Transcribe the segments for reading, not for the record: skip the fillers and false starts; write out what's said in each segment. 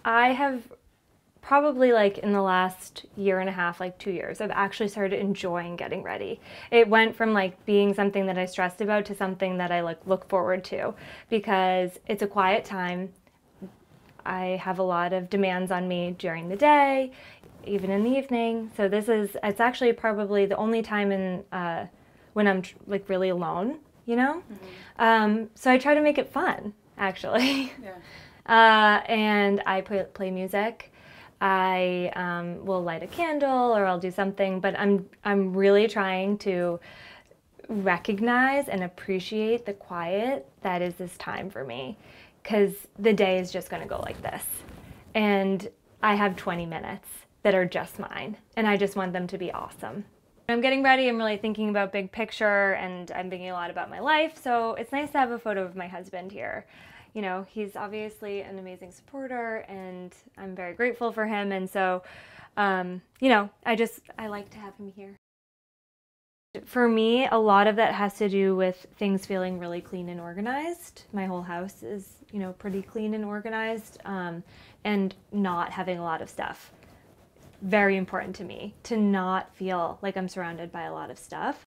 I have probably like in the last year and a half, like 2 years, I've actually started enjoying getting ready. It went from like being something that I stressed about to something that I like look forward to because it's a quiet time. I have a lot of demands on me during the day, even in the evening. So it's actually probably the only time when I'm like really alone, you know? So I try to make it fun, actually. Yeah. And I play music. I will light a candle or I'll do something, but I'm really trying to recognize and appreciate the quiet that is this time for me, because the day is just going to go like this. And I have 20 minutes that are just mine, and I just want them to be awesome. When I'm getting ready, I'm really thinking about big picture, and I'm thinking a lot about my life, so it's nice to have a photo of my husband here. You know, he's obviously an amazing supporter, and I'm very grateful for him, and so, you know, I like to have him here. For me, a lot of that has to do with things feeling really clean and organized. My whole house is, you know, pretty clean and organized, and not having a lot of stuff. Very important to me to not feel like I'm surrounded by a lot of stuff.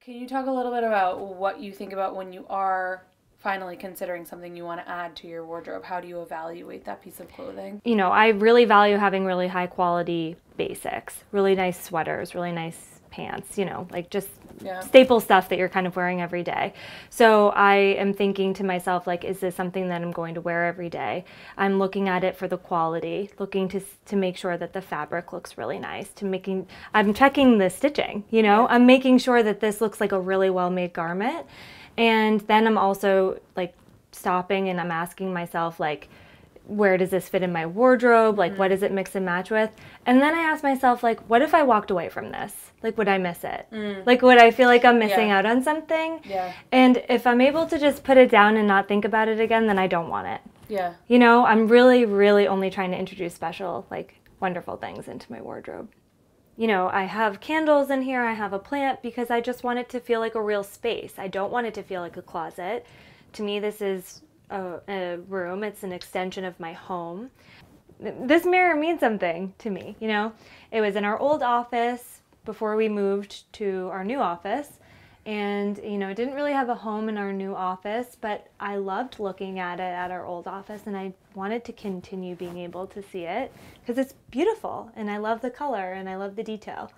Can you talk a little bit about what you think about when you are finally considering something you want to add to your wardrobe? How do you evaluate that piece of clothing? You know, I really value having really high quality basics, really nice sweaters, really nice pants, you know, like just staple stuff that you're kind of wearing every day. So I am thinking to myself, like, is this something that I'm going to wear every day? I'm looking at it for the quality, looking to make sure that the fabric looks really nice, I'm checking the stitching, you know, I'm making sure that this looks like a really well-made garment. And then I'm also like stopping and I'm asking myself, like, where does this fit in my wardrobe? Like, what does it mix and match with? And then I ask myself, like, what if I walked away from this? Like, would I miss it? Like, would I feel like I'm missing out on something? Yeah. And if I'm able to just put it down and not think about it again, then I don't want it. Yeah. You know, I'm really, really only trying to introduce special, like, wonderful things into my wardrobe. You know, I have candles in here, I have a plant because I just want it to feel like a real space. I don't want it to feel like a closet. To me, this is a room. It's an extension of my home. This mirror means something to me, you know. It was in our old office before we moved to our new office. And, you know, it didn't really have a home in our new office, but I loved looking at it at our old office, and I wanted to continue being able to see it because it's beautiful, and I love the color, and I love the detail.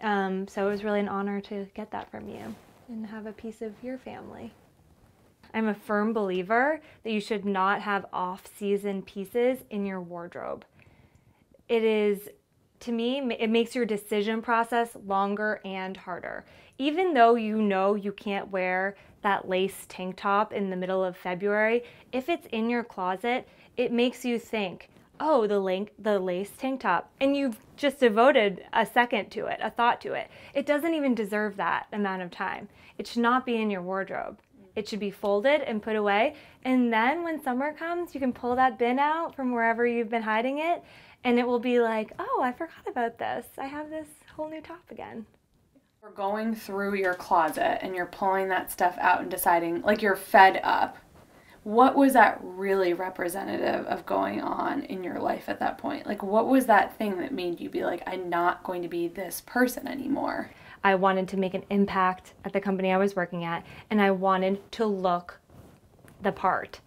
So it was really an honor to get that from you and have a piece of your family. I'm a firm believer that you should not have off-season pieces in your wardrobe. It is, to me, it makes your decision process longer and harder. Even though you know you can't wear that lace tank top in the middle of February, if it's in your closet, it makes you think, oh, the lace tank top, and you've just devoted a second to it, a thought to it. It doesn't even deserve that amount of time. It should not be in your wardrobe. It should be folded and put away, and then when summer comes, you can pull that bin out from wherever you've been hiding it, and it will be like, oh, I forgot about this. I have this whole new top again. We're going through your closet and you're pulling that stuff out and deciding, like, you're fed up. What was that really representative of going on in your life at that point? Like, what was that thing that made you be like, I'm not going to be this person anymore? I wanted to make an impact at the company I was working at, and I wanted to look the part.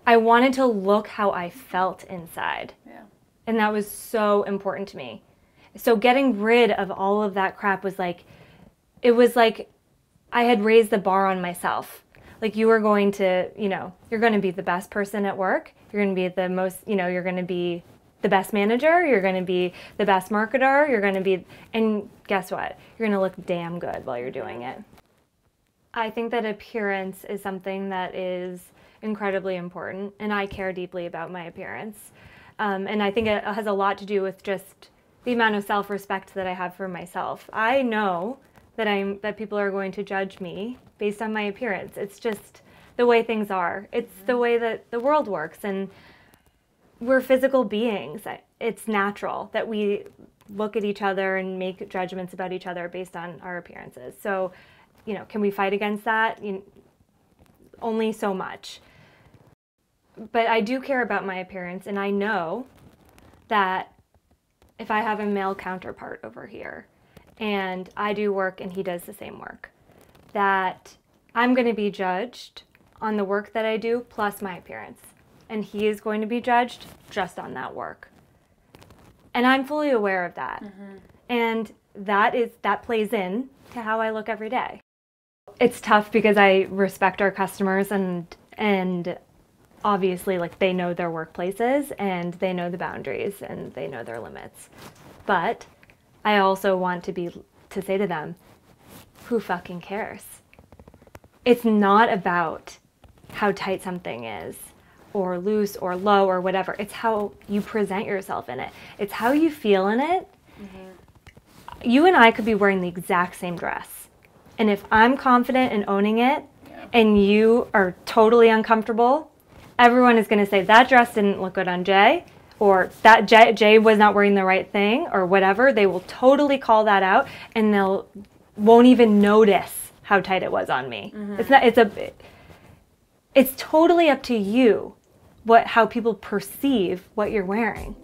I wanted to look how I felt inside. Yeah. And that was so important to me. So getting rid of all of that crap was like, it was like I had raised the bar on myself. Like, you are going to, you know, you're going to be the best person at work. You're going to be the most, you know, you're going to be the best manager. You're going to be the best marketer. You're going to be, and guess what? You're going to look damn good while you're doing it. I think that appearance is something that is incredibly important, and I care deeply about my appearance. And I think it has a lot to do with just the amount of self-respect that I have for myself. I know that people are going to judge me based on my appearance. It's just the way things are. It's the way that the world works, and we're physical beings. It's natural that we look at each other and make judgments about each other based on our appearances. So, you know, can we fight against that? Only so much. But I do care about my appearance, and I know that if I have a male counterpart over here and I do work and he does the same work, that I'm going to be judged on the work that I do plus my appearance. And he is going to be judged just on that work. And I'm fully aware of that. And that plays in to how I look every day. It's tough because I respect our customers, and obviously, like, they know their workplaces and they know the boundaries and they know their limits. But I also want to say to them, who fucking cares? It's not about how tight something is or loose or low or whatever. It's how you present yourself in it. It's how you feel in it. You and I could be wearing the exact same dress. And if I'm confident in owning it and you are totally uncomfortable, everyone is going to say that dress didn't look good on Jay, or that Jay was not wearing the right thing, or whatever. They will totally call that out, and won't even notice how tight it was on me. It's totally up to you how people perceive what you're wearing.